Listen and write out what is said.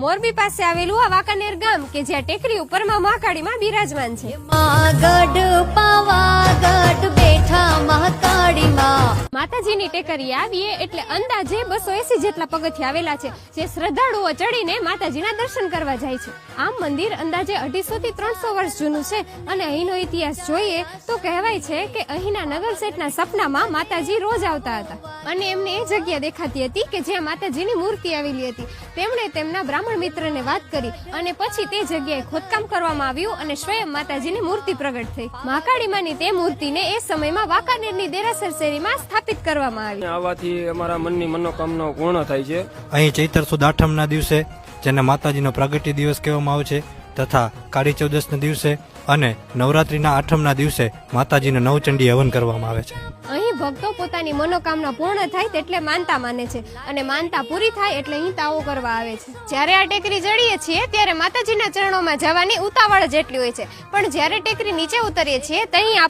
મોરબી પાસે આવેલું આ વાંકાનેર ગામ કે જ્યાં ટેકરી ઉપર માં મહાકાળીમાં બિરાજમાન છે. માતાજીની ટેકરી આવીએ એટલે અંદાજે 280 જેટલા પગથિયા આવેલા છે, જે શ્રદ્ધાળુઓ ચડીને માતાજીના દર્શન કરવા જાય છે. આમ મંદિર અંદાજે 250 થી 300 વર્ષ જૂનું છે અને અહીંનો ઇતિહાસ જોઈએ તો કહેવાય છે કે અહીંના નગર શેઠના સપનામાં માતાજી રોજ આવતા હતા અને એમને એ જગ્યા દેખાતી હતી કે જ્યાં માતાજીની મૂર્તિ આવેલી હતી. તેમણે તેમના બ્રાહ્મણ મિત્રને વાત કરી અને પછી તે જગ્યાએ ખોદકામ કરવામાં આવ્યું અને સ્વયં માતાજીની મૂર્તિ પ્રગટ થઈ. મહાકાળીમાની તે મૂર્તિને એ સમયમાં વાંકાનેરની દેરાસર શેરીમાં સ્થાપિત કરવામાં આવી. આવાથી અમારા મનની મનોકામનાઓ પૂર્ણ થાય છે. અહીં ચૈત્ર સુદ આઠમના દિવસે, જેને માતાજીનો પ્રાગટ્ય દિવસ કહેવામાં આવે છે, તથા કાળી ચૌદસના દિવસે અને નવરાત્રીના આઠમના દિવસે માતાજીનો નવચંડી હવન કરવામાં આવે છે. અહીં ભક્તો પોતાની મનોકામના પૂર્ણ થાય તેટલે માનતા માને છે અને માનતા પૂરી થાય એટલે અહીં તાવો કરવા આવે છે. જ્યારે આ ટેકરી ચડીએ છીએ ત્યારે માતાજીના ચરણોમાં જવાની ઉતાવળ જ એટલી હોય છે, પણ જ્યારે ટેકરી નીચે ઉતરીએ છીએ ત્યાં